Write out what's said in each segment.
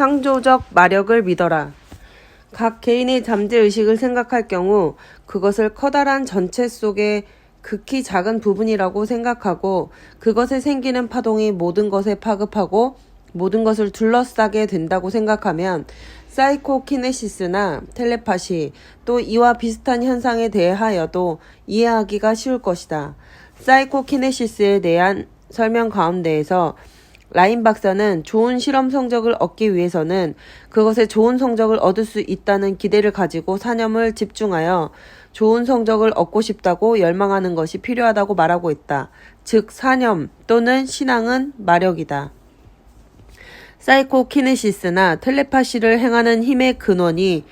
창조적 마력을 믿어라. 각 개인의 잠재의식을 생각할 경우 그것을 커다란 전체 속의 극히 작은 부분이라고 생각하고 그것에 생기는 파동이 모든 것에 파급하고 모든 것을 둘러싸게 된다고 생각하면 사이코키네시스나 텔레파시 또 이와 비슷한 현상에 대하여도 이해하기가 쉬울 것이다. 사이코키네시스에 대한 설명 가운데에서 라인 박사는 좋은 실험 성적을 얻기 위해서는 그것에 좋은 성적을 얻을 수 있다는 기대를 가지고 사념을 집중하여 좋은 성적을 얻고 싶다고 열망하는 것이 필요하다고 말하고 있다. 즉 사념 또는 신앙은 마력이다. 사이코키네시스나 텔레파시를 행하는 힘의 근원이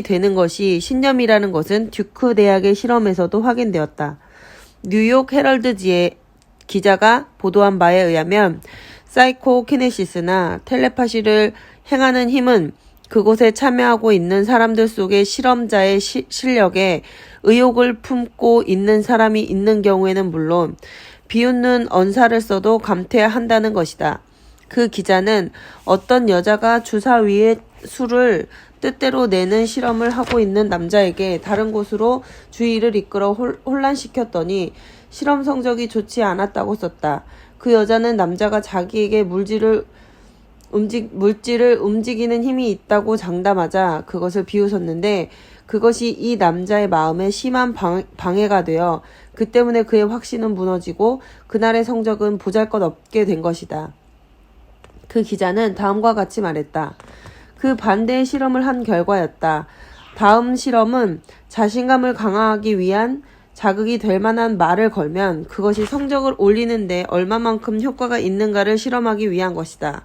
되는 것이 신념이라는 것은 듀크 대학의 실험에서도 확인되었다. 뉴욕 헤럴드지의 기자가 보도한 바에 의하면 사이코키네시스나 텔레파시를 행하는 힘은 그곳에 참여하고 있는 사람들 속의 실험자의 실력에 의혹을 품고 있는 사람이 있는 경우에는 물론 비웃는 언사를 써도 감퇴한다는 것이다. 그 기자는 어떤 여자가 주사 위에 술을 뜻대로 내는 실험을 하고 있는 남자에게 다른 곳으로 주의를 이끌어 혼란시켰더니 실험 성적이 좋지 않았다고 썼다. 그 여자는 남자가 자기에게 물질을 움직이는 힘이 있다고 장담하자 그것을 비웃었는데 그것이 이 남자의 마음에 심한 방해가 되어 그 때문에 그의 확신은 무너지고 그날의 성적은 보잘것없게 된 것이다. 그 기자는 다음과 같이 말했다. 그 반대의 실험을 한 결과였다. 다음 실험은 자신감을 강화하기 위한 자극이 될 만한 말을 걸면 그것이 성적을 올리는데 얼마만큼 효과가 있는가를 실험하기 위한 것이다.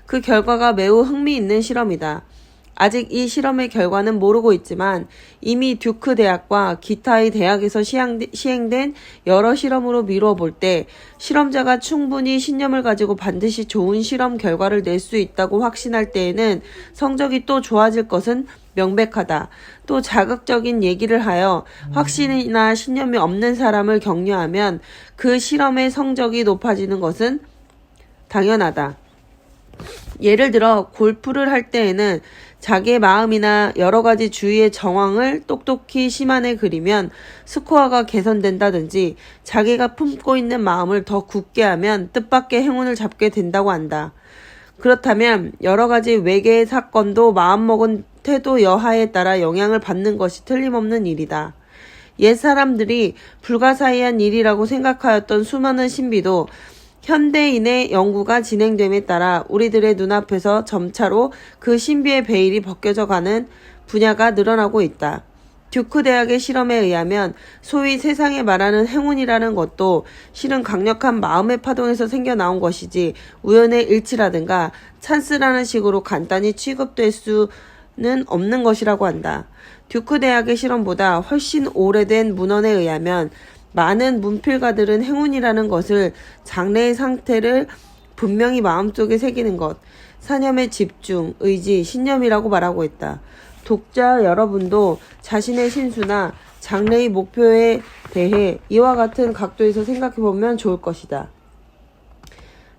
그 결과가 매우 흥미있는 실험이다. 아직 이 실험의 결과는 모르고 있지만 이미 듀크 대학과 기타의 대학에서 시행된 여러 실험으로 미루어 볼 때 실험자가 충분히 신념을 가지고 반드시 좋은 실험 결과를 낼 수 있다고 확신할 때에는 성적이 또 좋아질 것은 명백하다. 또 자극적인 얘기를 하여 확신이나 신념이 없는 사람을 격려하면 그 실험의 성적이 높아지는 것은 당연하다. 예를 들어 골프를 할 때에는 자기의 마음이나 여러 가지 주위의 정황을 똑똑히 심한에 그리면 스코어가 개선된다든지 자기가 품고 있는 마음을 더 굳게 하면 뜻밖의 행운을 잡게 된다고 한다. 그렇다면 여러 가지 외계의 사건도 마음먹은 태도 여하에 따라 영향을 받는 것이 틀림없는 일이다. 옛 사람들이 불가사의한 일이라고 생각하였던 수많은 신비도 현대인의 연구가 진행됨에 따라 우리들의 눈앞에서 점차로 그 신비의 베일이 벗겨져 가는 분야가 늘어나고 있다. 듀크 대학의 실험에 의하면 소위 세상에 말하는 행운이라는 것도 실은 강력한 마음의 파동에서 생겨나온 것이지 우연의 일치라든가 찬스라는 식으로 간단히 취급될 수는 없는 것이라고 한다. 듀크 대학의 실험보다 훨씬 오래된 문헌에 의하면 많은 문필가들은 행운이라는 것을 장래의 상태를 분명히 마음속에 새기는 것, 사념의 집중, 의지, 신념이라고 말하고 있다. 독자 여러분도 자신의 신수나 장래의 목표에 대해 이와 같은 각도에서 생각해보면 좋을 것이다.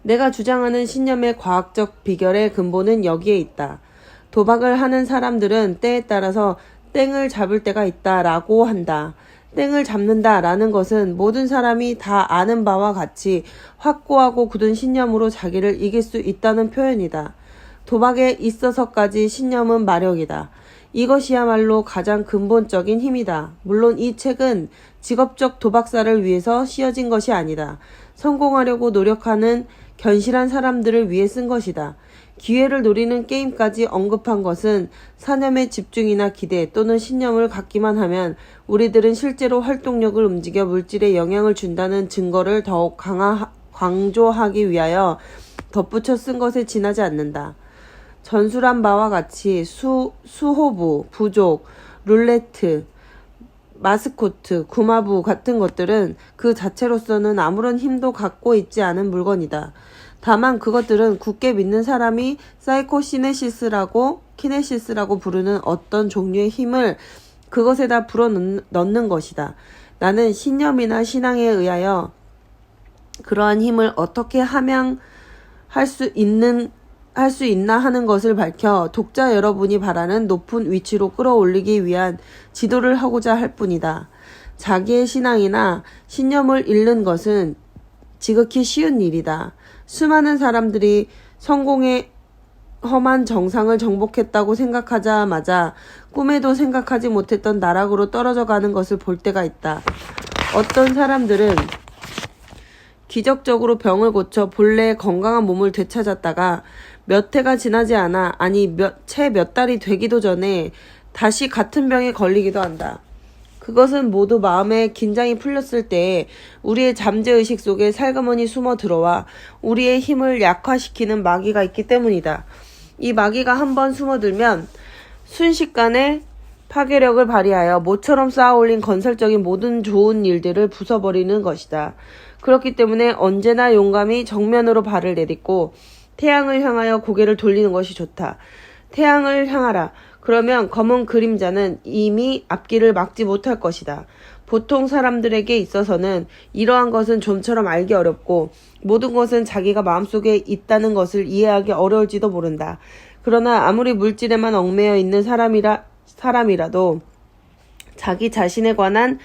내가 주장하는 신념의 과학적 비결의 근본은 여기에 있다. 도박을 하는 사람들은 때에 따라서 땡을 잡을 때가 있다라고 한다. 땡을 잡는다라는 것은 모든 사람이 다 아는 바와 같이 확고하고 굳은 신념으로 자기를 이길 수 있다는 표현이다. 도박에 있어서까지 신념은 마력이다. 이것이야말로 가장 근본적인 힘이다. 물론 이 책은 직업적 도박사를 위해서 씌어진 것이 아니다. 성공하려고 노력하는 견실한 사람들을 위해 쓴 것이다. 기회를 노리는 게임까지 언급한 것은 사념의 집중이나 기대 또는 신념을 갖기만 하면 우리들은 실제로 활동력을 움직여 물질에 영향을 준다는 증거를 더욱 강조하기 위하여 덧붙여 쓴 것에 지나지 않는다. 전술한 바와 같이 수호부, 부족, 룰레트, 마스코트, 구마부 같은 것들은 그 자체로서는 아무런 힘도 갖고 있지 않은 물건이다. 다만 그것들은 굳게 믿는 사람이 사이코시네시스라고 부르는 어떤 종류의 힘을 그것에다 불어넣는 것이다. 나는 신념이나 신앙에 의하여 그러한 힘을 어떻게 함양할 수 있는 할 수 있나 하는 것을 밝혀 독자 여러분이 바라는 높은 위치로 끌어올리기 위한 지도를 하고자 할 뿐이다. 자기의 신앙이나 신념을 잃는 것은 지극히 쉬운 일이다. 수많은 사람들이 성공의 험한 정상을 정복했다고 생각하자마자 꿈에도 생각하지 못했던 나락으로 떨어져 가는 것을 볼 때가 있다. 어떤 사람들은 기적적으로 병을 고쳐 본래의 건강한 몸을 되찾았다가 몇 해가 지나지 않아, 아니 채 몇 달이 되기도 전에 다시 같은 병에 걸리기도 한다. 그것은 모두 마음의 긴장이 풀렸을 때에 우리의 잠재의식 속에 살그머니 숨어 들어와 우리의 힘을 약화시키는 마귀가 있기 때문이다. 이 마귀가 한번 숨어들면 순식간에 파괴력을 발휘하여 모처럼 쌓아올린 건설적인 모든 좋은 일들을 부숴버리는 것이다. 그렇기 때문에 언제나 용감히 정면으로 발을 내딛고 태양을 향하여 고개를 돌리는 것이 좋다. 태양을 향하라. 그러면 검은 그림자는 이미 앞길을 막지 못할 것이다. 보통 사람들에게 있어서는 이러한 것은 좀처럼 알기 어렵고 모든 것은 자기가 마음속에 있다는 것을 이해하기 어려울지도 모른다. 그러나 아무리 물질에만 얽매여 있는 사람이라도 자기 자신에 관한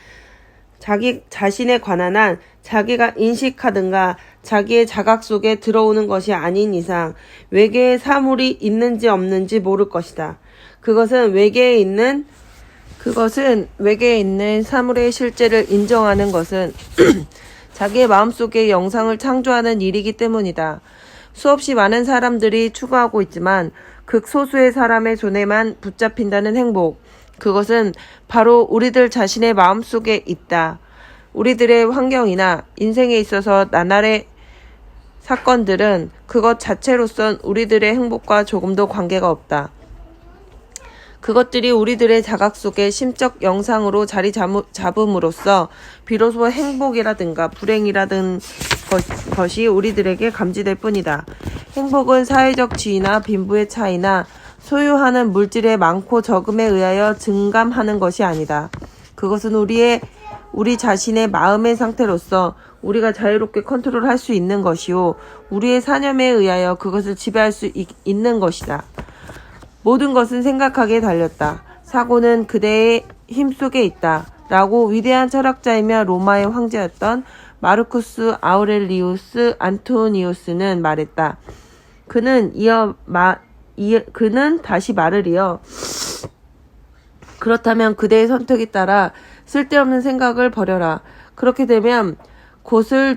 한 자기가 인식하든가 자기의 자각 속에 들어오는 것이 아닌 이상 외계에 사물이 있는지 없는지 모를 것이다. 그것은 외계에 있는 사물의 실제를 인정하는 것은 자기의 마음속의 영상을 창조하는 일이기 때문이다. 수없이 많은 사람들이 추구하고 있지만 극소수의 사람의 손에만 붙잡힌다는 행복, 그것은 바로 우리들 자신의 마음속에 있다. 우리들의 환경이나 인생에 있어서 나날의 사건들은 그것 자체로선 우리들의 행복과 조금도 관계가 없다. 그것들이 우리들의 자각 속에 심적 영상으로 자리 잡음으로써 비로소 행복이라든가 불행이라든 것이 우리들에게 감지될 뿐이다. 행복은 사회적 지위나 빈부의 차이나 소유하는 물질의 많고 적음에 의하여 증감하는 것이 아니다. 그것은 우리 자신의 마음의 상태로서 우리가 자유롭게 컨트롤할 수 있는 것이요, 우리의 사념에 의하여 그것을 지배할 수 있는 것이다. 모든 것은 생각하기에 달렸다. 사고는 그대의 힘 속에 있다. 라고 위대한 철학자이며 로마의 황제였던 마르쿠스 아우렐리우스 안토니우스는 말했다. 그는 다시 말을 이어 그렇다면 그대의 선택에 따라 쓸데없는 생각을 버려라. 그렇게 되면 곳을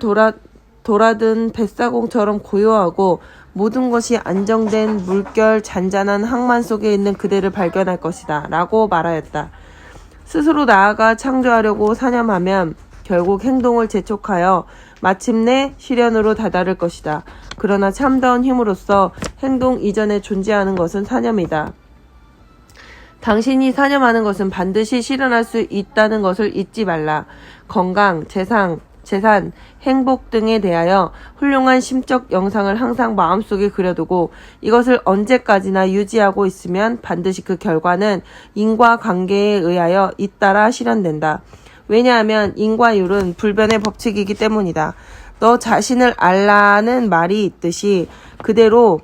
돌아든 뱃사공처럼 고요하고 모든 것이 안정된 물결 잔잔한 항만 속에 있는 그대를 발견할 것이다. 라고 말하였다. 스스로 나아가 창조하려고 사념하면 결국 행동을 재촉하여 마침내 실현으로 다다를 것이다. 그러나 참다운 힘으로써 행동 이전에 존재하는 것은 사념이다. 당신이 사념하는 것은 반드시 실현할 수 있다는 것을 잊지 말라. 건강, 재산, 행복 등에 대하여 훌륭한 심적 영상을 항상 마음속에 그려두고 이것을 언제까지나 유지하고 있으면 반드시 그 결과는 인과관계에 의하여 잇따라 실현된다. 왜냐하면 인과율은 불변의 법칙이기 때문이다. 너 자신을 알라는 말이 있듯이 그대로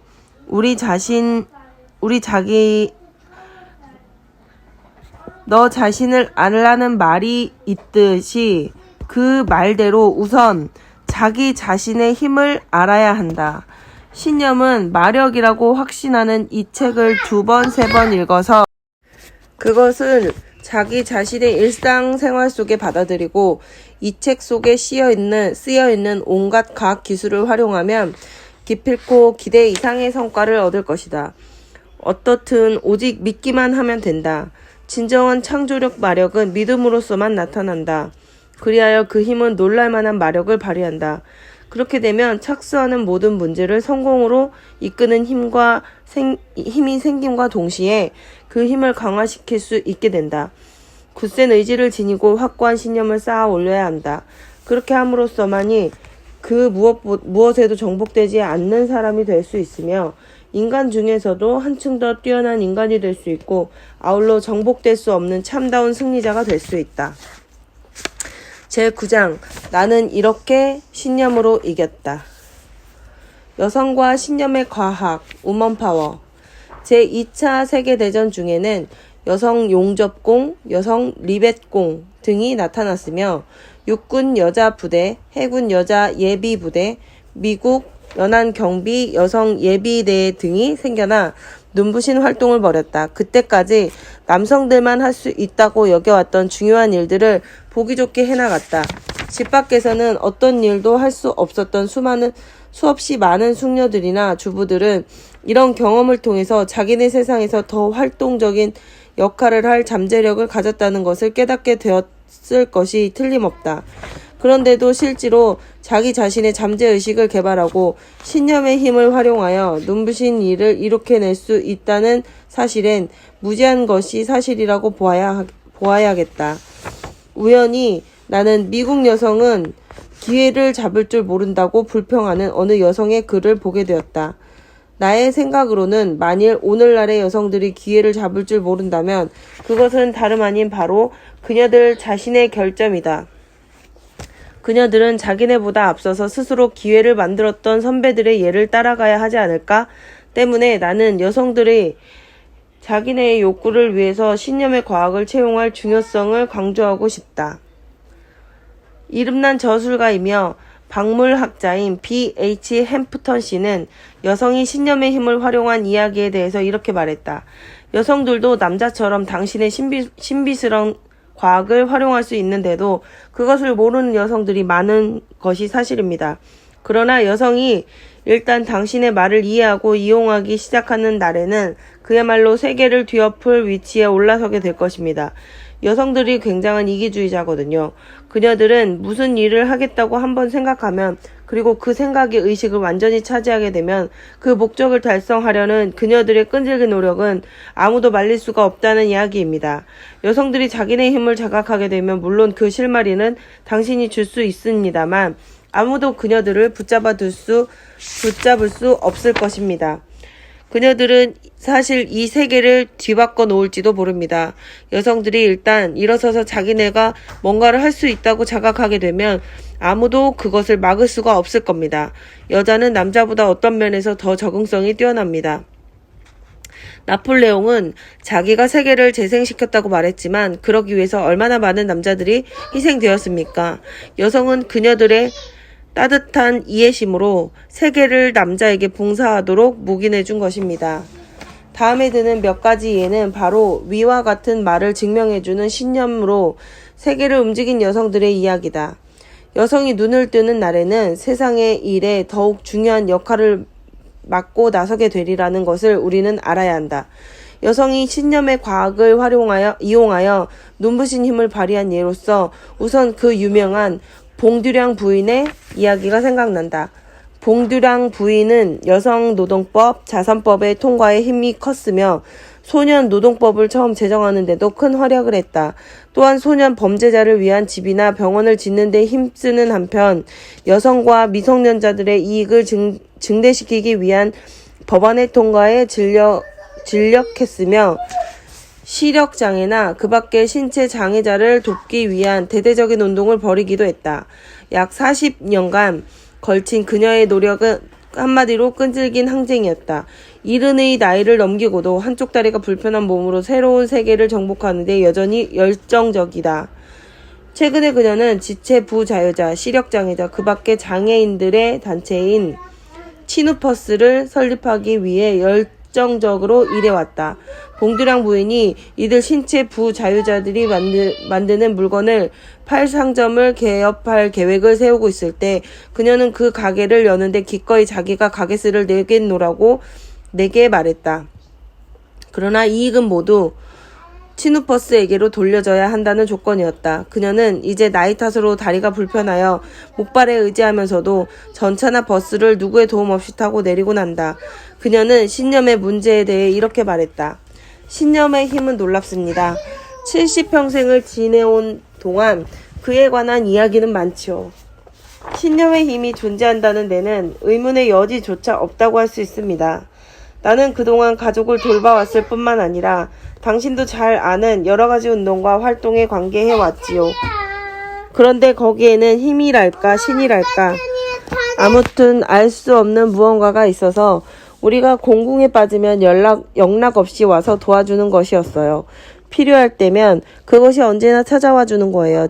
너 자신을 알라는 말이 있듯이 그 말대로 우선 자기 자신의 힘을 알아야 한다. 신념은 마력이라고 확신하는 이 책을 2번, 3번 읽어서 그것을 자기 자신의 일상생활 속에 받아들이고 이 책 속에 쓰여있는 온갖 과학 기술을 활용하면 기필코 기대 이상의 성과를 얻을 것이다. 어떻든 오직 믿기만 하면 된다. 진정한 창조력 마력은 믿음으로서만 나타난다. 그리하여 그 힘은 놀랄만한 마력을 발휘한다. 그렇게 되면 착수하는 모든 문제를 성공으로 이끄는 힘이 생김과 동시에 그 힘을 강화시킬 수 있게 된다. 굳센 의지를 지니고 확고한 신념을 쌓아 올려야 한다. 그렇게 함으로써만이 그 무엇에도 정복되지 않는 사람이 될 수 있으며 인간 중에서도 한층 더 뛰어난 인간이 될 수 있고 아울러 정복될 수 없는 참다운 승리자가 될 수 있다. 제9장 나는 이렇게 신념으로 이겼다. 여성과 신념의 과학, 우먼파워. 제2차 세계대전 중에는 여성 용접공, 여성 리벳공 등이 나타났으며 육군 여자 부대, 해군 여자 예비 부대, 미국 연안 경비 여성 예비대 등이 생겨나 눈부신 활동을 벌였다. 그때까지 남성들만 할 수 있다고 여겨왔던 중요한 일들을 보기 좋게 해나갔다. 집 밖에서는 어떤 일도 할 수 없었던 수없이 많은 숙녀들이나 주부들은 이런 경험을 통해서 자기네 세상에서 더 활동적인 역할을 할 잠재력을 가졌다는 것을 깨닫게 되었을 것이 틀림없다. 그런데도 실제로 자기 자신의 잠재의식을 개발하고 신념의 힘을 활용하여 눈부신 일을 이룩해낼 수 있다는 사실엔 무지한 것이 사실이라고 보아야겠다. 우연히 나는 미국 여성은 기회를 잡을 줄 모른다고 불평하는 어느 여성의 글을 보게 되었다. 나의 생각으로는 만일 오늘날의 여성들이 기회를 잡을 줄 모른다면 그것은 다름 아닌 바로 그녀들 자신의 결점이다. 그녀들은 자기네보다 앞서서 스스로 기회를 만들었던 선배들의 예를 따라가야 하지 않을까? 때문에 나는 여성들이 자기네의 욕구를 위해서 신념의 과학을 채용할 중요성을 강조하고 싶다. 이름난 저술가이며 박물학자인 B.H. 햄프턴 씨는 여성이 신념의 힘을 활용한 이야기에 대해서 이렇게 말했다. 여성들도 남자처럼 당신의 신비스러운 과학을 활용할 수 있는데도 그것을 모르는 여성들이 많은 것이 사실입니다. 그러나 여성이 일단 당신의 말을 이해하고 이용하기 시작하는 날에는 그야말로 세계를 뒤엎을 위치에 올라서게 될 것입니다. 여성들이 굉장한 이기주의자거든요. 그녀들은 무슨 일을 하겠다고 한번 생각하면 그리고 그 생각의 의식을 완전히 차지하게 되면 그 목적을 달성하려는 그녀들의 끈질긴 노력은 아무도 말릴 수가 없다는 이야기입니다. 여성들이 자기네 힘을 자각하게 되면 물론 그 실마리는 당신이 줄 수 있습니다만 아무도 그녀들을 붙잡을 수 없을 것입니다. 그녀들은 사실 이 세계를 뒤바꿔 놓을지도 모릅니다. 여성들이 일단 일어서서 자기네가 뭔가를 할 수 있다고 자각하게 되면 아무도 그것을 막을 수가 없을 겁니다. 여자는 남자보다 어떤 면에서 더 적응성이 뛰어납니다. 나폴레옹은 자기가 세계를 재생시켰다고 말했지만 그러기 위해서 얼마나 많은 남자들이 희생되었습니까? 여성은 그녀들의 따뜻한 이해심으로 세계를 남자에게 봉사하도록 묵인해준 것입니다. 다음에 드는 몇 가지 예는 바로 위와 같은 말을 증명해주는 신념으로 세계를 움직인 여성들의 이야기다. 여성이 눈을 뜨는 날에는 세상의 일에 더욱 중요한 역할을 맡고 나서게 되리라는 것을 우리는 알아야 한다. 여성이 신념의 과학을 이용하여 눈부신 힘을 발휘한 예로서 우선 그 유명한 봉듀랑 부인의 이야기가 생각난다. 봉듀랑 부인은 여성노동법, 자선법의 통과에 힘이 컸으며 소년 노동법을 처음 제정하는데도 큰 활약을 했다. 또한 소년 범죄자를 위한 집이나 병원을 짓는 데 힘쓰는 한편 여성과 미성년자들의 이익을 증대시키기 위한 법안의 통과에 진력했으며 시력장애나 그 밖의 신체 장애자를 돕기 위한 대대적인 운동을 벌이기도 했다. 약 40년간 걸친 그녀의 노력은 한마디로 끈질긴 항쟁이었다. 이른의 나이를 넘기고도 한쪽 다리가 불편한 몸으로 새로운 세계를 정복하는 데 여전히 열정적이다. 최근에 그녀는 지체 부자유자, 시력장애자, 그 밖의 장애인들의 단체인 치누퍼스를 설립하기 위해 열정적으로 일해왔다. 봉듀랑 부인이 이들 신체 부자유자들이 만드는 물건을 팔 상점을 개업할 계획을 세우고 있을 때 그녀는 그 가게를 여는데 기꺼이 자기가 가게세를 내게 말했다. 그러나 이익은 모두 치누퍼스에게로 돌려져야 한다는 조건이었다. 그녀는 이제 나이 탓으로 다리가 불편하여 목발에 의지하면서도 전차나 버스를 누구의 도움 없이 타고 내리곤 한다. 그녀는 신념의 문제에 대해 이렇게 말했다. 신념의 힘은 놀랍습니다. 70평생을 지내온 동안 그에 관한 이야기는 많지요. 신념의 힘이 존재한다는 데는 의문의 여지조차 없다고 할 수 있습니다. 나는 그동안 가족을 돌봐왔을 뿐만 아니라 당신도 잘 아는 여러가지 운동과 활동에 관계해왔지요. 그런데 거기에는 힘이랄까 신이랄까 아무튼 알 수 없는 무언가가 있어서 우리가 공궁에 빠지면 영락 없이 와서 도와주는 것이었어요. 필요할 때면 그것이 언제나 찾아와 주는 거예요.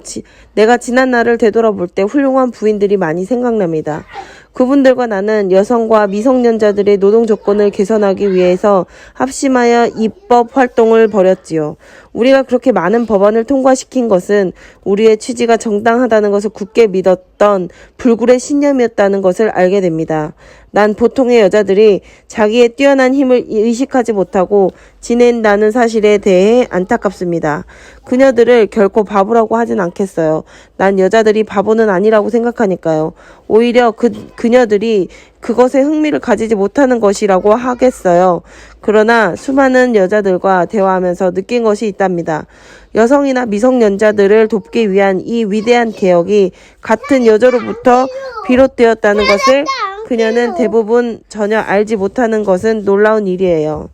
내가 지난 날을 되돌아볼 때 훌륭한 부인들이 많이 생각납니다. 그분들과 나는 여성과 미성년자들의 노동 조건을 개선하기 위해서 합심하여 입법 활동을 벌였지요. 우리가 그렇게 많은 법안을 통과시킨 것은 우리의 취지가 정당하다는 것을 굳게 믿었던 불굴의 신념이었다는 것을 알게 됩니다. 난 보통의 여자들이 자기의 뛰어난 힘을 의식하지 못하고 지낸다는 사실에 대해 안타깝습니다. 그녀들을 결코 바보라고 하진 않겠어요. 난 여자들이 바보는 아니라고 생각하니까요. 오히려 그녀들이 그것에 흥미를 가지지 못하는 것이라고 하겠어요. 그러나 수많은 여자들과 대화하면서 느낀 것이 있답니다. 여성이나 미성년자들을 돕기 위한 이 위대한 개혁이 같은 여자로부터 비롯되었다는 것을 그녀는 대부분 전혀 알지 못하는 것은 놀라운 일이에요.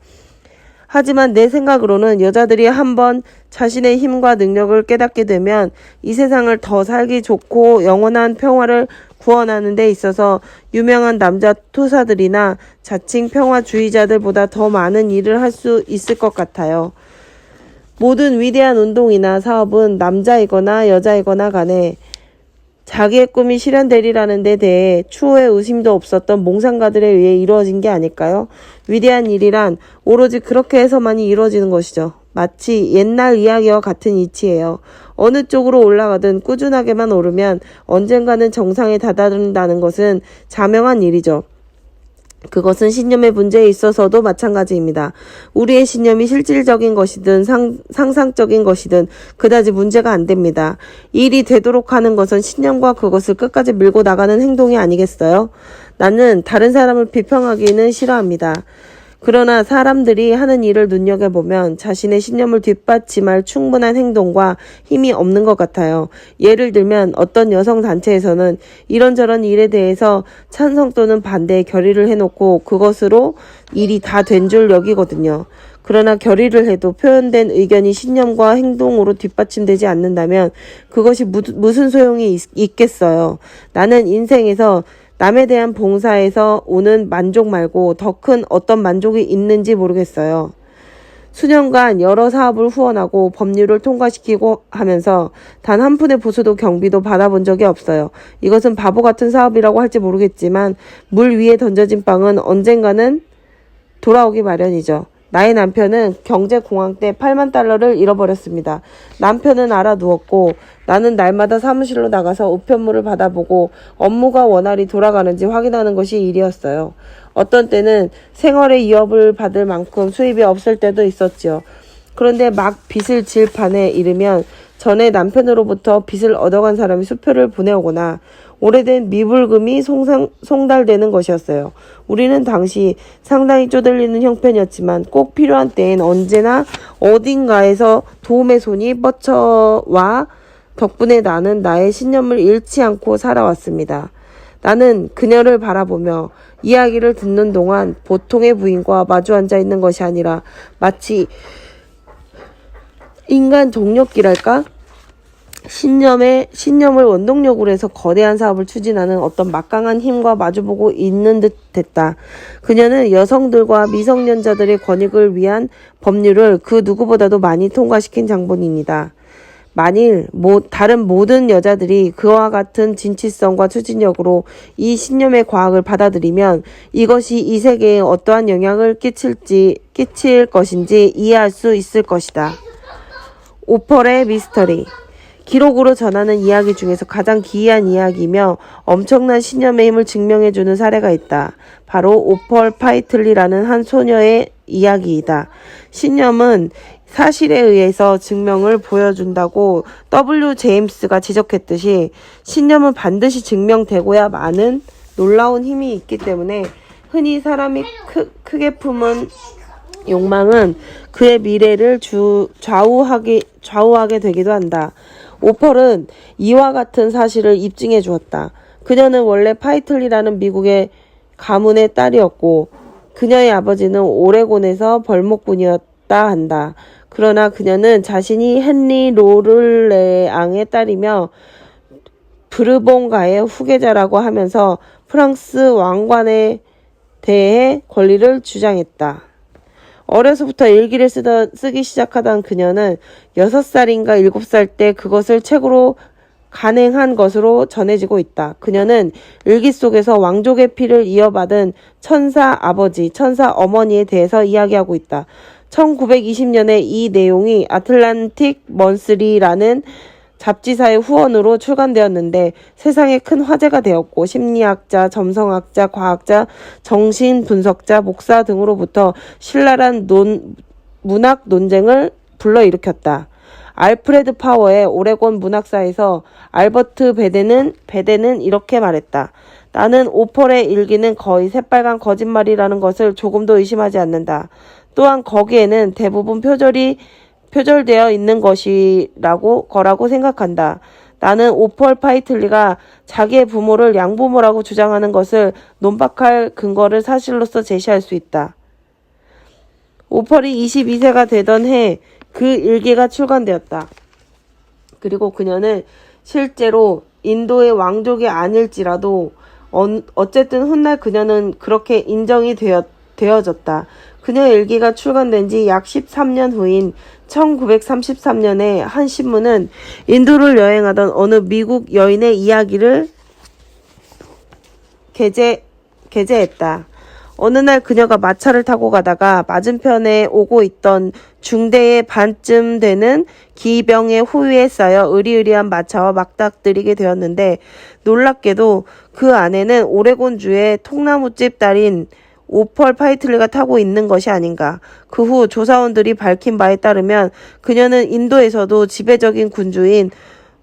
하지만 내 생각으로는 여자들이 한번 자신의 힘과 능력을 깨닫게 되면 이 세상을 더 살기 좋고 영원한 평화를 구원하는 데 있어서 유명한 남자 투사들이나 자칭 평화주의자들보다 더 많은 일을 할 수 있을 것 같아요. 모든 위대한 운동이나 사업은 남자이거나 여자이거나 간에 자기의 꿈이 실현되리라는 데 대해 추호의 의심도 없었던 몽상가들에 의해 이루어진 게 아닐까요? 위대한 일이란 오로지 그렇게 해서만이 이루어지는 것이죠. 마치 옛날 이야기와 같은 이치예요. 어느 쪽으로 올라가든 꾸준하게만 오르면 언젠가는 정상에 다다른다는 것은 자명한 일이죠. 그것은 신념의 문제에 있어서도 마찬가지입니다. 우리의 신념이 실질적인 것이든 상상적인 것이든 그다지 문제가 안 됩니다. 일이 되도록 하는 것은 신념과 그것을 끝까지 밀고 나가는 행동이 아니겠어요? 나는 다른 사람을 비평하기는 싫어합니다. 그러나 사람들이 하는 일을 눈여겨보면 자신의 신념을 뒷받침할 충분한 행동과 힘이 없는 것 같아요. 예를 들면 어떤 여성 단체에서는 이런저런 일에 대해서 찬성 또는 반대의 결의를 해놓고 그것으로 일이 다 된 줄 여기거든요. 그러나 결의를 해도 표현된 의견이 신념과 행동으로 뒷받침되지 않는다면 그것이 무슨 소용이 있겠어요. 나는 인생에서 남에 대한 봉사에서 오는 만족 말고 더 큰 어떤 만족이 있는지 모르겠어요. 수년간 여러 사업을 후원하고 법률을 통과시키고 하면서 단 한 푼의 보수도 경비도 받아본 적이 없어요. 이것은 바보 같은 사업이라고 할지 모르겠지만 물 위에 던져진 빵은 언젠가는 돌아오기 마련이죠. 나의 남편은 경제공황 때 8만 달러를 잃어버렸습니다. 남편은 알아두었고 나는 날마다 사무실로 나가서 우편물을 받아보고 업무가 원활히 돌아가는지 확인하는 것이 일이었어요. 어떤 때는 생활의 위협을 받을 만큼 수입이 없을 때도 있었지요. 그런데 막 빚을 질 판에 이르면 전에 남편으로부터 빚을 얻어간 사람이 수표를 보내오거나 오래된 미불금이 송달되는 것이었어요. 우리는 당시 상당히 쪼들리는 형편이었지만 꼭 필요한 때엔 언제나 어딘가에서 도움의 손이 뻗쳐와 덕분에 나는 나의 신념을 잃지 않고 살아왔습니다. 나는 그녀를 바라보며 이야기를 듣는 동안 보통의 부인과 마주 앉아 있는 것이 아니라 마치 인간 동력기랄까? 신념을 원동력으로 해서 거대한 사업을 추진하는 어떤 막강한 힘과 마주보고 있는 듯 했다. 그녀는 여성들과 미성년자들의 권익을 위한 법률을 그 누구보다도 많이 통과시킨 장본인이다. 만일 다른 모든 여자들이 그와 같은 진취성과 추진력으로 이 신념의 과학을 받아들이면 이것이 이 세계에 어떠한 영향을 끼칠 것인지 이해할 수 있을 것이다. 오펄의 미스터리. 기록으로 전하는 이야기 중에서 가장 기이한 이야기이며 엄청난 신념의 힘을 증명해주는 사례가 있다. 바로 오펄 파이틀리라는 한 소녀의 이야기이다. 신념은 사실에 의해서 증명을 보여준다고 W. 제임스가 지적했듯이 신념은 반드시 증명되고야 마는 놀라운 힘이 있기 때문에 흔히 사람이 크게 품은 욕망은 그의 미래를 좌우하게 되기도 한다. 오펄은 이와 같은 사실을 입증해 주었다. 그녀는 원래 파이틀리라는 미국의 가문의 딸이었고 그녀의 아버지는 오레곤에서 벌목꾼이었다 한다. 그러나 그녀는 자신이 헨리 로를레앙의 딸이며 브르봉가의 후계자라고 하면서 프랑스 왕관에 대해 권리를 주장했다. 어려서부터 일기를 쓰기 시작하던 그녀는 6살인가 7살 때 그것을 책으로 간행한 것으로 전해지고 있다. 그녀는 일기 속에서 왕족의 피를 이어받은 천사 아버지, 천사 어머니에 대해서 이야기하고 있다. 1920년에 이 내용이 아틀란틱 먼스리라는 잡지사의 후원으로 출간되었는데 세상에 큰 화제가 되었고 심리학자, 점성학자, 과학자, 정신분석자, 목사 등으로부터 신랄한 문학 논쟁을 불러일으켰다. 알프레드 파워의 오레곤 문학사에서 알버트 베데는 이렇게 말했다. 나는 오펄의 일기는 거의 새빨간 거짓말이라는 것을 조금도 의심하지 않는다. 또한 거기에는 대부분 표절되어 있는 거라고 생각한다. 나는 오펄 파이틀리가 자기의 부모를 양부모라고 주장하는 것을 논박할 근거를 사실로서 제시할 수 있다. 오펄이 22세가 되던 해 그 일기가 출간되었다. 그리고 그녀는 실제로 인도의 왕족이 아닐지라도 어쨌든 훗날 그녀는 그렇게 인정이 되어졌다. 그녀의 일기가 출간된 지 약 13년 후인 1933년에 한 신문은 인도를 여행하던 어느 미국 여인의 이야기를 게재했다. 어느 날 그녀가 마차를 타고 가다가 맞은편에 오고 있던 중대의 반쯤 되는 기병의 호위에 쌓여 으리으리한 마차와 맞닥뜨리게 되었는데 놀랍게도 그 안에는 오레곤주의 통나무집 딸인 오펄 파이틀리가 타고 있는 것이 아닌가. 그 후 조사원들이 밝힌 바에 따르면 그녀는 인도에서도 지배적인 군주인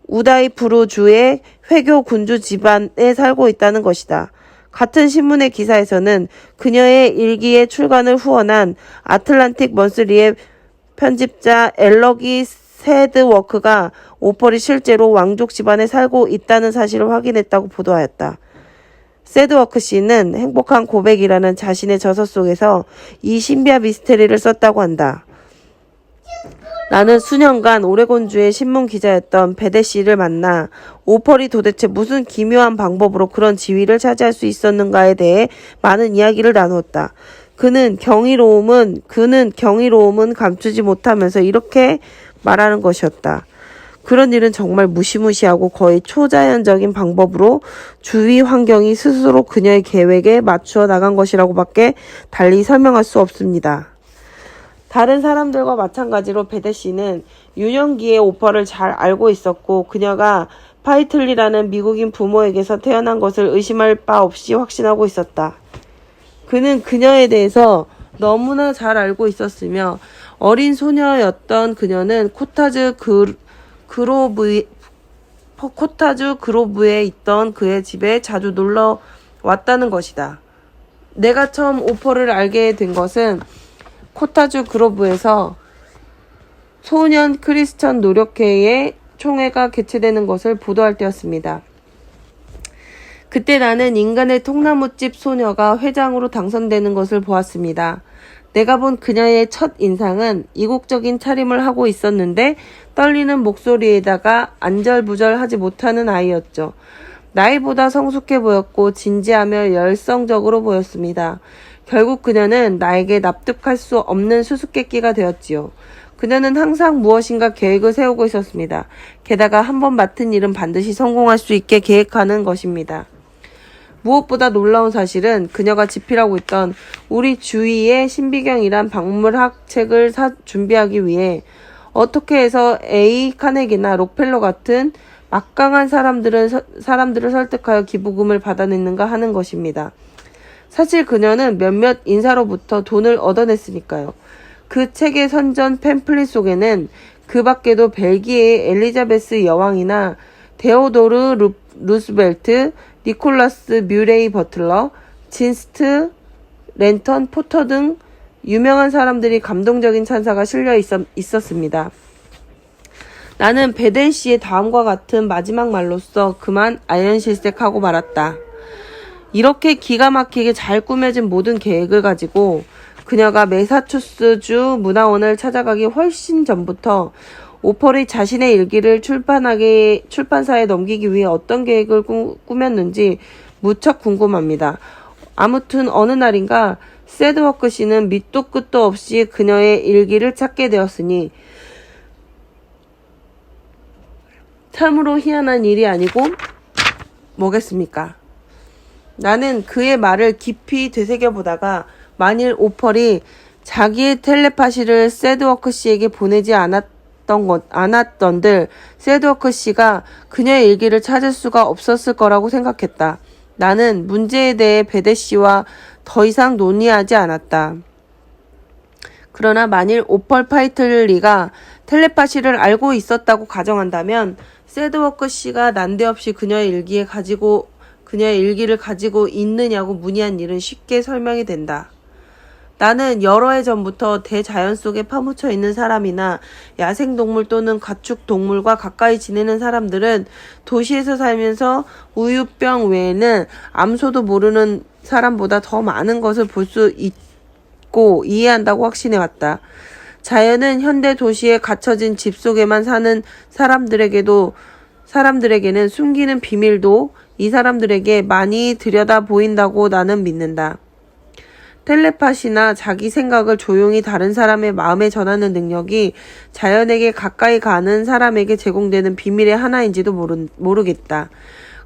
우다이푸르주의 회교 군주 집안에 살고 있다는 것이다. 같은 신문의 기사에서는 그녀의 일기의 출간을 후원한 아틀란틱 먼스리의 편집자 엘러기 새드워크가 오펄이 실제로 왕족 집안에 살고 있다는 사실을 확인했다고 보도하였다. 새드워크 씨는 행복한 고백이라는 자신의 저서 속에서 이 신비한 미스테리를 썼다고 한다. 나는 수년간 오레곤주의 신문 기자였던 베데 씨를 만나 오펄이 도대체 무슨 기묘한 방법으로 그런 지위를 차지할 수 있었는가에 대해 많은 이야기를 나누었다. 그는 경이로움은 감추지 못하면서 이렇게 말하는 것이었다. 그런 일은 정말 무시무시하고 거의 초자연적인 방법으로 주위 환경이 스스로 그녀의 계획에 맞추어 나간 것이라고밖에 달리 설명할 수 없습니다. 다른 사람들과 마찬가지로 베데 씨는 유년기에 오펄을 잘 알고 있었고 그녀가 파이틀리라는 미국인 부모에게서 태어난 것을 의심할 바 없이 확신하고 있었다. 그는 그녀에 대해서 너무나 잘 알고 있었으며 어린 소녀였던 그녀는 코타주 그로브에 있던 그의 집에 자주 놀러 왔다는 것이다. 내가 처음 오펄을 알게 된 것은 코타주 그로브에서 소년 크리스천 노력회의 총회가 개최되는 것을 보도할 때였습니다. 그때 나는 인간의 통나무집 소녀가 회장으로 당선되는 것을 보았습니다. 내가 본 그녀의 첫 인상은 이국적인 차림을 하고 있었는데 떨리는 목소리에다가 안절부절하지 못하는 아이였죠. 나이보다 성숙해 보였고 진지하며 열성적으로 보였습니다. 결국 그녀는 나에게 납득할 수 없는 수수께끼가 되었지요. 그녀는 항상 무엇인가 계획을 세우고 있었습니다. 게다가 한번 맡은 일은 반드시 성공할 수 있게 계획하는 것입니다. 무엇보다 놀라운 사실은 그녀가 집필하고 있던 우리 주위의 신비경이란 박물학 책을 준비하기 위해 어떻게 해서 A. 카네기나 록펠러 같은 막강한 사람들을 설득하여 기부금을 받아냈는가 하는 것입니다. 사실 그녀는 몇몇 인사로부터 돈을 얻어냈으니까요. 그 책의 선전 팸플릿 속에는 그 밖에도 벨기에의 엘리자베스 여왕이나 데오도르 루스벨트, 니콜라스 뮤레이 버틀러, 진스트 랜턴 포터 등 유명한 사람들이 감동적인 찬사가 실려 있었습니다. 나는 베덴 씨의 다음과 같은 마지막 말로써 그만 아연실색하고 말았다. 이렇게 기가 막히게 잘 꾸며진 모든 계획을 가지고 그녀가 메사추스주 문화원을 찾아가기 훨씬 전부터 오펄이 자신의 일기를 출판사에 넘기기 위해 어떤 계획을 꾸몄는지 무척 궁금합니다. 아무튼 어느 날인가 세드워크 씨는 밑도 끝도 없이 그녀의 일기를 찾게 되었으니 참으로 희한한 일이 아니고 뭐겠습니까? 나는 그의 말을 깊이 되새겨보다가 만일 오펄이 자기의 텔레파시를 세드워크 씨에게 보내지 않았던들 세드워크 씨가 그녀의 일기를 찾을 수가 없었을 거라고 생각했다. 나는 문제에 대해 베데 씨와 더 이상 논의하지 않았다. 그러나 만일 오펄 파이틀리가 텔레파시를 알고 있었다고 가정한다면 세드워크 씨가 난데없이 그녀의 일기를 가지고 있느냐고 문의한 일은 쉽게 설명이 된다. 나는 여러 해 전부터 대자연 속에 파묻혀 있는 사람이나 야생동물 또는 가축동물과 가까이 지내는 사람들은 도시에서 살면서 우유병 외에는 암소도 모르는 사람보다 더 많은 것을 볼 수 있고 이해한다고 확신해왔다. 자연은 현대 도시에 갇혀진 집 속에만 사는 사람들에게는 숨기는 비밀도 이 사람들에게 많이 들여다 보인다고 나는 믿는다. 텔레파시나 자기 생각을 조용히 다른 사람의 마음에 전하는 능력이 자연에게 가까이 가는 사람에게 제공되는 비밀의 하나인지도 모르겠다.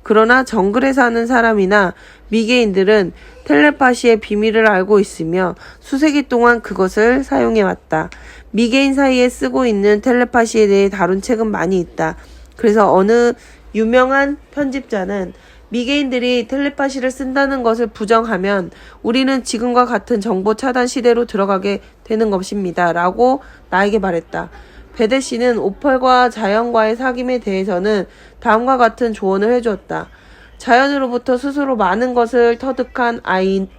그러나 정글에 사는 사람이나 미개인들은 텔레파시의 비밀을 알고 있으며 수세기 동안 그것을 사용해왔다. 미개인 사이에 쓰고 있는 텔레파시에 대해 다룬 책은 많이 있다. 그래서 어느 유명한 편집자는 미개인들이 텔레파시를 쓴다는 것을 부정하면 우리는 지금과 같은 정보 차단 시대로 들어가게 되는 것입니다. 라고 나에게 말했다. 베데 씨는 오펄과 자연과의 사귐에 대해서는 다음과 같은 조언을 해주었다. 자연으로부터 스스로 많은 것을 터득한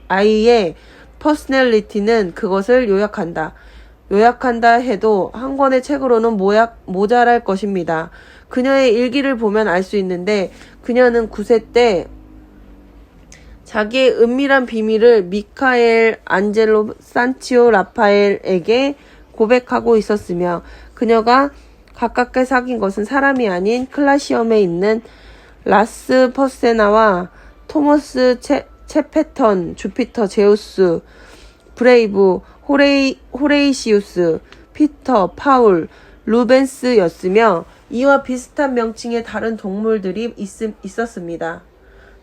아이의 퍼스널리티는 그것을 요약한다 해도 한 권의 책으로는 모자랄 것입니다. 그녀의 일기를 보면 알 수 있는데 그녀는 9세 때 자기의 은밀한 비밀을 미카엘 안젤로 산치오 라파엘에게 고백하고 있었으며 그녀가 가깝게 사귄 것은 사람이 아닌 클라시엄에 있는 라스 퍼세나와 토머스 체페턴, 주피터, 제우스, 브레이브, 호레이시우스, 피터, 파울, 루벤스였으며 이와 비슷한 명칭의 다른 동물들이 있었습니다.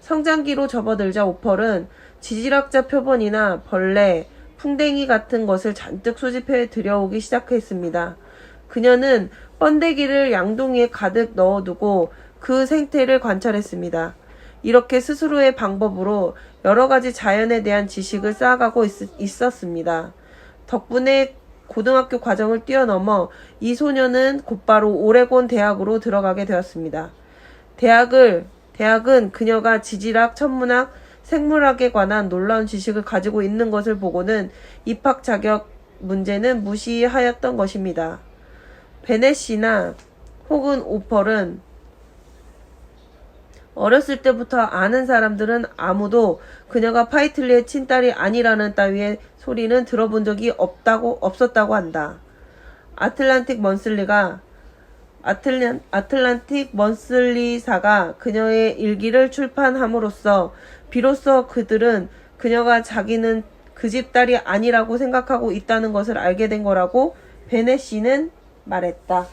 성장기로 접어들자 오펄은 지질학자 표본이나 벌레, 풍뎅이 같은 것을 잔뜩 수집해 들여오기 시작했습니다. 그녀는 번데기를 양동이에 가득 넣어두고 그 생태를 관찰했습니다. 이렇게 스스로의 방법으로 여러 가지 자연에 대한 지식을 쌓아가고 있었습니다. 덕분에 고등학교 과정을 뛰어넘어 이 소녀는 곧바로 오레곤 대학으로 들어가게 되었습니다. 대학은 그녀가 지질학, 천문학, 생물학에 관한 놀라운 지식을 가지고 있는 것을 보고는 입학 자격 문제는 무시하였던 것입니다. 베네 씨나 혹은 오펄은 어렸을 때부터 아는 사람들은 아무도 그녀가 파이틀리의 친딸이 아니라는 따위의 소리는 들어본 적이 없었다고 한다. 아틀란틱 먼슬리사가 그녀의 일기를 출판함으로써 비로소 그들은 그녀가 자기는 그 집 딸이 아니라고 생각하고 있다는 것을 알게 된 거라고 베네 씨는 말했다.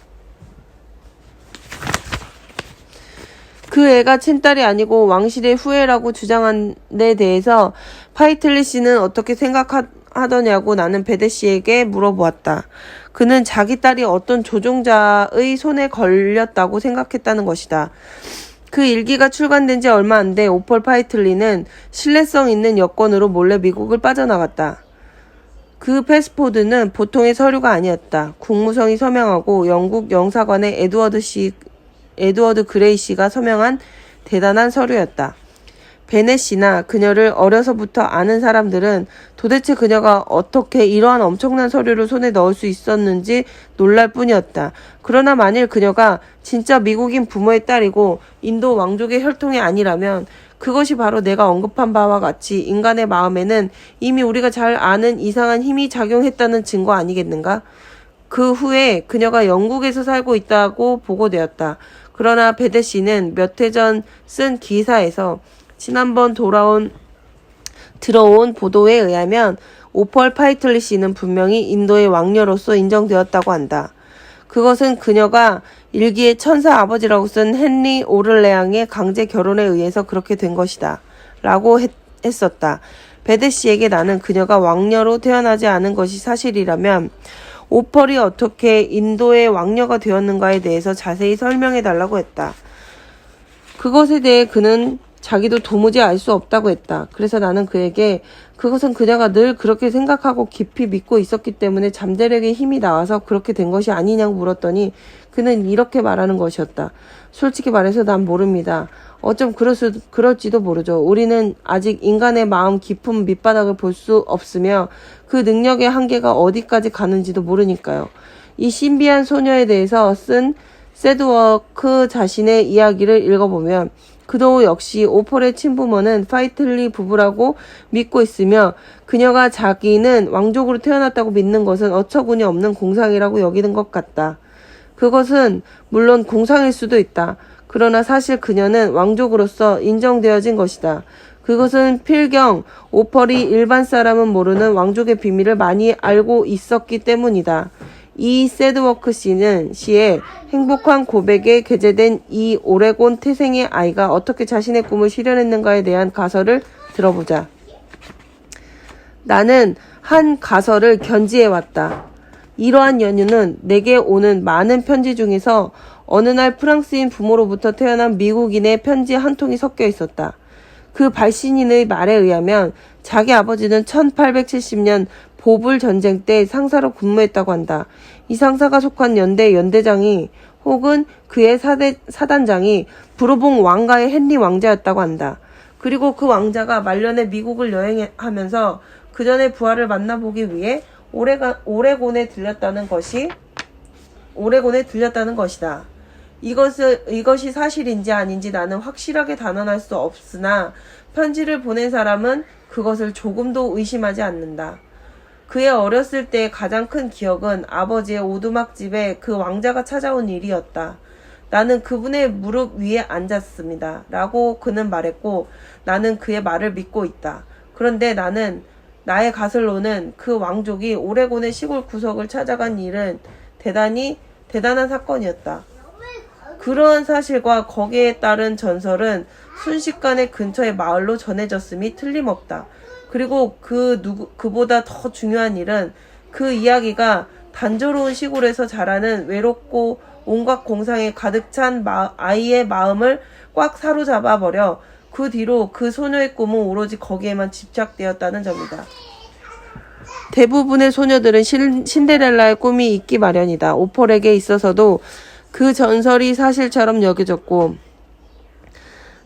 그 애가 친딸이 아니고 왕실의 후예라고 주장한 데 대해서 파이틀리 씨는 어떻게 생각하더냐고 나는 베데 씨에게 물어보았다. 그는 자기 딸이 어떤 조종자의 손에 걸렸다고 생각했다는 것이다. 그 일기가 출간된 지 얼마 안 돼 오펄 파이틀리는 신뢰성 있는 여권으로 몰래 미국을 빠져나갔다. 그 패스포드는 보통의 서류가 아니었다. 국무성이 서명하고 영국 영사관의 에드워드 그레이 씨가 서명한 대단한 서류였다. 베네 씨나 그녀를 어려서부터 아는 사람들은 도대체 그녀가 어떻게 이러한 엄청난 서류를 손에 넣을 수 있었는지 놀랄 뿐이었다. 그러나 만일 그녀가 진짜 미국인 부모의 딸이고 인도 왕족의 혈통이 아니라면 그것이 바로 내가 언급한 바와 같이 인간의 마음에는 이미 우리가 잘 아는 이상한 힘이 작용했다는 증거 아니겠는가? 그 후에 그녀가 영국에서 살고 있다고 보고되었다. 그러나 베데 씨는 몇 해 전 쓴 기사에서 지난번 들어온 보도에 의하면 오펄 파이틀리 씨는 분명히 인도의 왕녀로서 인정되었다고 한다. 그것은 그녀가 일기에 천사 아버지라고 쓴 헨리 오를레앙의 강제 결혼에 의해서 그렇게 된 것이다. 라고 했었다. 베데 씨에게 나는 그녀가 왕녀로 태어나지 않은 것이 사실이라면 오펄이 어떻게 인도의 왕녀가 되었는가에 대해서 자세히 설명해 달라고 했다. 그것에 대해 그는 자기도 도무지 알 수 없다고 했다. 그래서 나는 그에게 그것은 그녀가 늘 그렇게 생각하고 깊이 믿고 있었기 때문에 잠재력의 힘이 나와서 그렇게 된 것이 아니냐고 물었더니 그는 이렇게 말하는 것이었다. 솔직히 말해서 난 모릅니다. 어쩜 그럴지도 모르죠. 우리는 아직 인간의 마음 깊은 밑바닥을 볼 수 없으며 그 능력의 한계가 어디까지 가는지도 모르니까요. 이 신비한 소녀에 대해서 쓴 세드워크 자신의 이야기를 읽어보면 그도 역시 오펄의 친부모는 파이틀리 부부라고 믿고 있으며 그녀가 자기는 왕족으로 태어났다고 믿는 것은 어처구니 없는 공상이라고 여기는 것 같다. 그것은 물론 공상일 수도 있다. 그러나 사실 그녀는 왕족으로서 인정되어진 것이다. 그것은 필경 오펄이 일반 사람은 모르는 왕족의 비밀을 많이 알고 있었기 때문이다. 이 세드워크 씨의 행복한 고백에 게재된 이 오레곤 태생의 아이가 어떻게 자신의 꿈을 실현했는가에 대한 가설을 들어보자. 나는 한 가설을 견지해왔다. 이러한 연유는 내게 오는 많은 편지 중에서 어느 날 프랑스인 부모로부터 태어난 미국인의 편지 한 통이 섞여 있었다. 그 발신인의 말에 의하면 자기 아버지는 1870년 보불 전쟁 때 상사로 근무했다고 한다. 이 상사가 속한 연대장이 혹은 그의 사단장이 부르봉 왕가의 헨리 왕자였다고 한다. 그리고 그 왕자가 말년에 미국을 여행하면서 그 전에 부하를 만나보기 위해 오레곤에 들렸다는 것이다. 이것이 사실인지 아닌지 나는 확실하게 단언할 수 없으나 편지를 보낸 사람은 그것을 조금도 의심하지 않는다. 그의 어렸을 때의 가장 큰 기억은 아버지의 오두막집에 그 왕자가 찾아온 일이었다. 나는 그분의 무릎 위에 앉았습니다. 라고 그는 말했고 나는 그의 말을 믿고 있다. 그런데 나의 가설로는 그 왕족이 오레곤의 시골 구석을 찾아간 일은 대단한 사건이었다. 그러한 사실과 거기에 따른 전설은 순식간에 근처의 마을로 전해졌음이 틀림없다. 그리고 그보다 더 중요한 일은 그 이야기가 단조로운 시골에서 자라는 외롭고 온갖 공상에 가득 찬 아이의 마음을 꽉 사로잡아 버려 그 뒤로 그 소녀의 꿈은 오로지 거기에만 집착되었다는 점이다. 대부분의 소녀들은 신데렐라의 꿈이 있기 마련이다. 오펄에게 있어서도 그 전설이 사실처럼 여겨졌고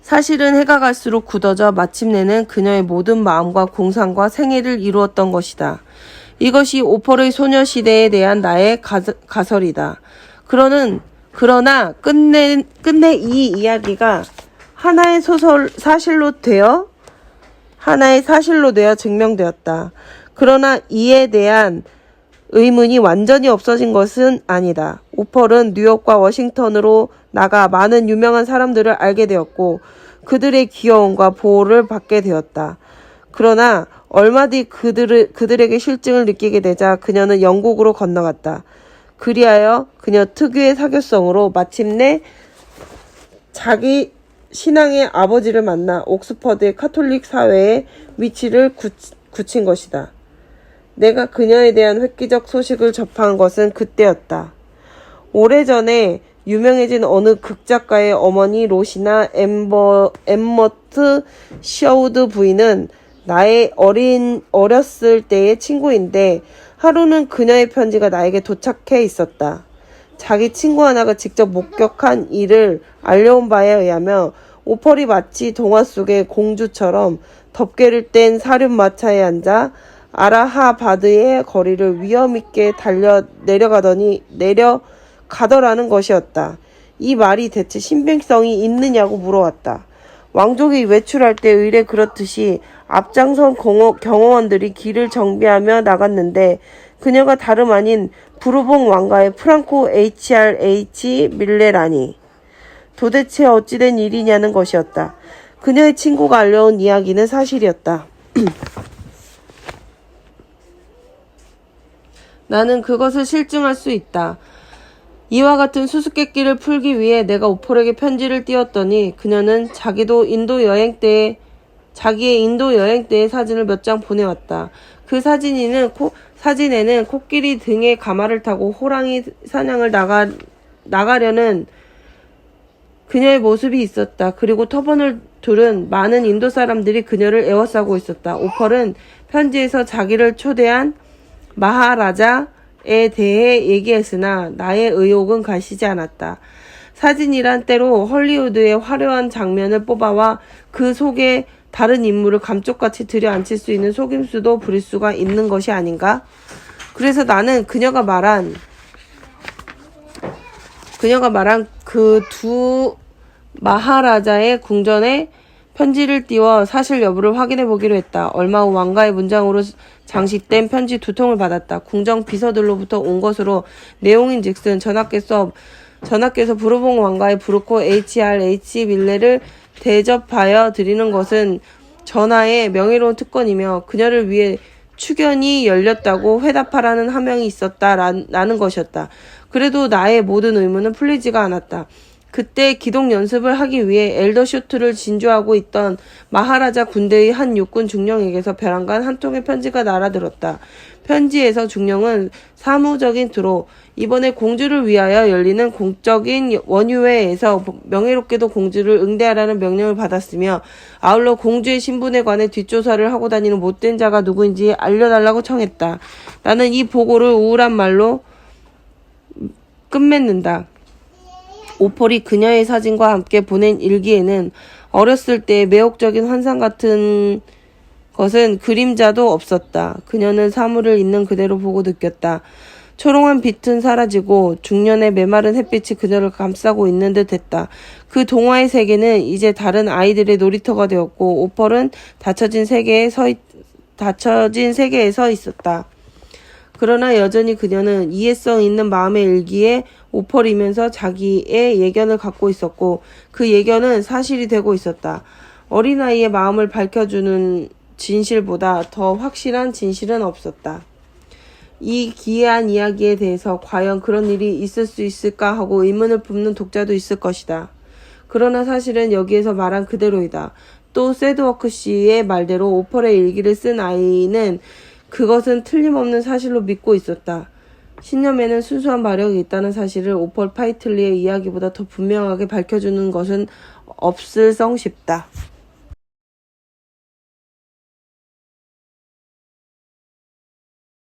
사실은 해가 갈수록 굳어져 마침내는 그녀의 모든 마음과 공상과 생애를 이루었던 것이다. 이것이 오펄의 소녀시대에 대한 나의 가설이다. 그러나 끝내 이 이야기가 하나의 사실로 되어 증명되었다. 그러나 이에 대한 의문이 완전히 없어진 것은 아니다. 오펄은 뉴욕과 워싱턴으로 나가 많은 유명한 사람들을 알게 되었고 그들의 귀여움과 보호를 받게 되었다. 그러나 얼마 뒤 그들에게 실증을 느끼게 되자 그녀는 영국으로 건너갔다. 그리하여 그녀 특유의 사교성으로 마침내 자기 신앙의 아버지를 만나 옥스퍼드의 카톨릭 사회의 위치를 굳힌 것이다. 내가 그녀에 대한 획기적 소식을 접한 것은 그때였다. 오래전에 유명해진 어느 극작가의 어머니 로시나 엠머트 셔우드 부인은 나의 어렸을 때의 친구인데 하루는 그녀의 편지가 나에게 도착해 있었다. 자기 친구 하나가 직접 목격한 일을 알려온 바에 의하면 오펄이 마치 동화 속의 공주처럼 덮개를 뗀 사륜마차에 앉아 아라하바드의 거리를 위험있게 내려가더라는 것이었다. 이 말이 대체 신빙성이 있느냐고 물어왔다. 왕족이 외출할 때 의례 그렇듯이 앞장선 경호원들이 길을 정비하며 나갔는데 그녀가 다름 아닌 부르봉 왕가의 프랑코 HRH 밀레라니. 도대체 어찌된 일이냐는 것이었다. 그녀의 친구가 알려온 이야기는 사실이었다. 나는 그것을 실증할 수 있다. 이와 같은 수수께끼를 풀기 위해 내가 오폴에게 편지를 띄웠더니 그녀는 자기의 인도 여행 때의 사진을 몇 장 보내왔다. 그 사진에는 코끼리 등에 가마를 타고 호랑이 사냥을 나가려는 그녀의 모습이 있었다. 그리고 터번을 두른 많은 인도 사람들이 그녀를 에워싸고 있었다. 오펄은 편지에서 자기를 초대한 마하라자에 대해 얘기했으나 나의 의혹은 가시지 않았다. 사진이란 때로 헐리우드의 화려한 장면을 뽑아와 그 속에 다른 인물을 감쪽같이 들여앉힐 수 있는 속임수도 부릴 수가 있는 것이 아닌가? 그래서 나는 그녀가 말한 그 두 마하라자의 궁전에 편지를 띄워 사실 여부를 확인해 보기로 했다. 얼마 후 왕가의 문장으로 장식된 편지 2통을 받았다. 궁정 비서들로부터 온 것으로 내용인즉슨 전하께서 부르봉 왕가의 부르코 H.R.H. 밀레를 대접하여 드리는 것은 전하의 명예로운 특권이며 그녀를 위해 추견이 열렸다고 회답하라는 하명이 있었다라는 것이었다. 그래도 나의 모든 의문은 풀리지가 않았다. 그때 기동 연습을 하기 위해 엘더쇼트를 진주하고 있던 마하라자 군대의 한 육군 중령에게서 벼랑간 한 통의 편지가 날아들었다. 편지에서 중령은 사무적인 투로 이번에 공주를 위하여 열리는 공적인 원유회에서 명예롭게도 공주를 응대하라는 명령을 받았으며 아울러 공주의 신분에 관해 뒷조사를 하고 다니는 못된 자가 누구인지 알려달라고 청했다. 나는 이 보고를 우울한 말로 끝맺는다. 오폴이 그녀의 사진과 함께 보낸 일기에는 어렸을 때의 매혹적인 환상 같은 것은 그림자도 없었다. 그녀는 사물을 있는 그대로 보고 느꼈다. 초롱한 빛은 사라지고 중년의 메마른 햇빛이 그녀를 감싸고 있는 듯 했다. 그 동화의 세계는 이제 다른 아이들의 놀이터가 되었고 오폴은 닫혀진 세계에 서 있었다. 그러나 여전히 그녀는 이해성 있는 마음의 일기에 오펄이면서 자기의 예견을 갖고 있었고 그 예견은 사실이 되고 있었다. 어린아이의 마음을 밝혀주는 진실보다 더 확실한 진실은 없었다. 이 기이한 이야기에 대해서 과연 그런 일이 있을 수 있을까 하고 의문을 품는 독자도 있을 것이다. 그러나 사실은 여기에서 말한 그대로이다. 또 세드워크 씨의 말대로 오펄의 일기를 쓴 아이는 그것은 틀림없는 사실로 믿고 있었다. 신념에는 순수한 마력이 있다는 사실을 오펄 파이틀리의 이야기보다 더 분명하게 밝혀주는 것은 없을성 싶다.